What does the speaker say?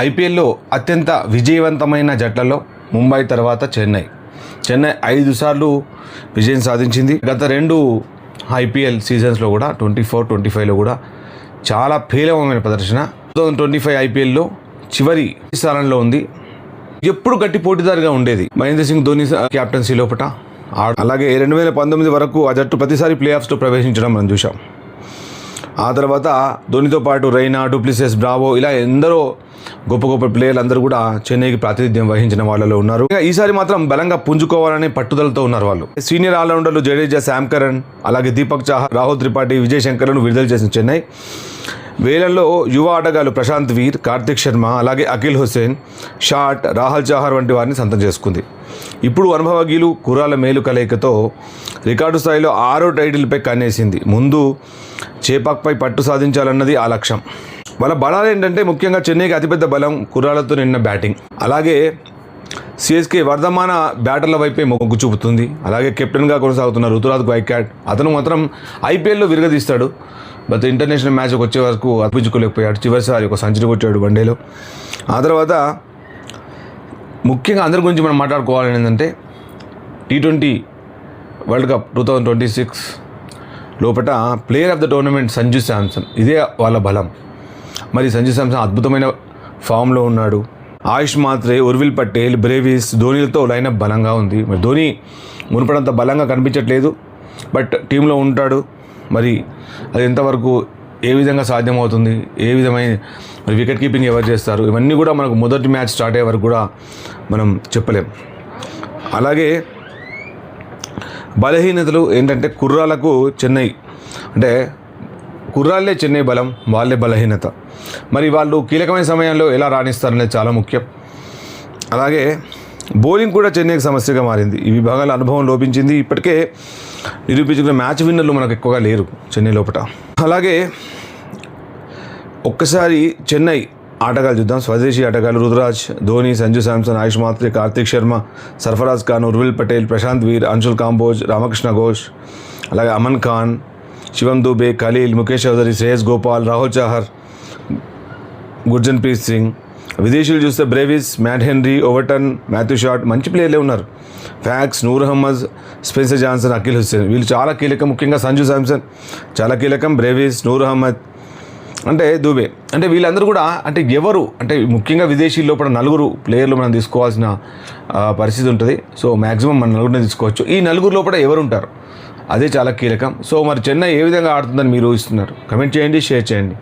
ఐపీఎల్లో అత్యంత విజయవంతమైన జట్లలో ముంబై తర్వాత చెన్నై 5 సార్లు విజయం సాధించింది. గత 2 ఐపీఎల్ సీజన్స్లో కూడా 24-25లో కూడా చాలా పేలవమైన ప్రదర్శన. 2025 ఐపీఎల్లో చివరి స్థానంలో ఉంది. ఎప్పుడు గట్టి పోటీదారుగా ఉండేది. మహేంద్ర సింగ్ ధోని క్యాప్టెన్సీ లోపల. అలాగే 2019 వరకు ఆ జట్టు ప్రతిసారి ప్లే ఆఫ్స్లో ప్రవేశించడం మనం చూసాం. ఆ తర్వాత ధోనితో పాటు రైనా, డూప్లిసిస్, బ్రావో ఇలా ఎందరో గొప్ప గొప్ప ప్లేయర్లు అందరూ కూడా చెన్నైకి ప్రాతినిధ్యం వహించిన వాళ్ళలో ఉన్నారు. ఈసారి మాత్రం బలంగా పుంజుకోవాలనే పట్టుదలతో ఉన్నారు వాళ్ళు. సీనియర్ ఆల్రౌండర్లు జడేజా, శామ్ కరణ్, అలాగే దీపక్ చాహర్, రాహుల్ త్రిపాఠి, విజయ్ శంకర్లను విడుదల చేసిన చెన్నై వేలల్లో యువ ఆటగాళ్లు ప్రశాంత్ వీర్, కార్తిక్ శర్మ, అలాగే అఖిల్ హుసేన్, షాట్, రాహుల్ చాహర్ వంటి వారిని సొంతం చేసుకుంది. ఇప్పుడు అనుభవజ్ఞులు కుర్రాల మేలు కలయికతో రికార్డు స్థాయిలో 6వ టైటిల్పై కన్నేసింది. ముందు చేపాక్పై పట్టు సాధించాలన్నది ఆ లక్ష్యం. వాళ్ళ బలాలు ఏంటంటే ముఖ్యంగా చెన్నైకి అతిపెద్ద బలం కుర్రాలతో నిన్న బ్యాటింగ్. అలాగే సిఎస్కే వర్ధమాన బ్యాటర్ల వైపే మొగ్గు చూపుతుంది. అలాగే కెప్టెన్గా కొనసాగుతున్న రుతురాజ్ గైక్వాడ్ అతను మాత్రం ఐపీఎల్లో విరగదీస్తాడు. బట్ ఇంటర్నేషనల్ మ్యాచ్కి వచ్చే వరకు అర్పించుకోలేకపోయాడు. చివరిసారి ఒక సెంచరీ కొట్టాడు వన్డేలో. ఆ తర్వాత ముఖ్యంగా అందరి గురించి మనం మాట్లాడుకోవాలని ఏంటంటే T20 వరల్డ్ కప్ 2026 లోపల player of the tournament Sanju Samson. ఇదే వాళ్ళ బలం. మరి సంజు శాంసన్ అద్భుతమైన ఫామ్లో ఉన్నాడు. ఆయుష్ మాత్రే, ఉర్విల్ పటేల్, బ్రేవిస్, ధోనిలతో లైనప్ బలంగా ఉంది. మరి ధోని మునుపడంత బలంగా కనిపించట్లేదు, బట్ టీంలో ఉంటాడు. మరి అది ఎంతవరకు ఏ విధంగా సాధ్యమవుతుంది, ఏ విధమైన మరి వికెట్ కీపింగ్ ఎవరు చేస్తారు, ఇవన్నీ కూడా మనకు మొదటి మ్యాచ్ స్టార్ట్ అయ్యే వరకు కూడా మనం చెప్పలేం. అలాగే బలహీనతలు ఏంటంటే కుర్రాలకు చెన్నై అంటే కుర్రాళ్ళే చెన్నై బలం, వాళ్ళే బలహీనత. మరి వాళ్ళు కీలకమైన సమయంలో ఎలా రాణిస్తారనేది చాలా ముఖ్యం. అలాగే బౌలింగ్ కూడా చెన్నైకి సమస్యగా మారింది. ఈ విభాగాల అనుభవం లోపించింది. ఇప్పటికే నిరూపించుకున్న మ్యాచ్ విన్నర్లు మనకు ఎక్కువగా లేరు చెన్నై లోపల. అలాగే ఒక్కసారి చెన్నై ఆటగాళ్ళు చూద్దాం. స్వదేశీ ఆటగాళ్ళు రుతురాజ్, ధోని, సంజు శాంసన్, ఆయుష్ మాత్రే, కార్తిక్ శర్మ, సర్ఫరాజ్ ఖాన్, ఉర్విల్ పటేల్, ప్రశాంత్ వీర్, అంశుల్ కాంబోజ్, రామకృష్ణ ఘోష్, అలాగే అమన్ ఖాన్, శివం దూబే, ఖలీల్, ముఖేష్ చౌదరి, శ్రేయస్ గోపాల్, రాహుల్ చాహర్, గుర్జన్ప్రీత్ సింగ్. విదేశీయులు చూస్తే Brevis, Matt Henry, Overton, Matthew Short మంచి ప్లేయర్లే ఉన్నారు. ఫ్యాక్స్, Noor Ahmad, Spencer Johnson, Akeal Hosein వీళ్ళు చాలా కీలకం. ముఖ్యంగా సంజు శాంసన్ చాలా కీలకం. బ్రేవిస్, నూర్ అహ్మద్ అంటే దూబే అంటే వీళ్ళందరూ కూడా అంటే ఎవరు అంటే ముఖ్యంగా విదేశీ లోపల 4 ప్లేయర్లు మనం తీసుకోవాల్సిన పరిస్థితి ఉంటుంది. సో మ్యాక్సిమం మనం 4 తీసుకోవచ్చు. ఈ 4 లోపల ఎవరు ఉంటారు అదే చాలా కీలకం. సో మరి చెన్నై ఏ విధంగా ఆడుతుందని మీరు ఊహిస్తున్నారు? కమెంట్ చేయండి, షేర్ చేయండి.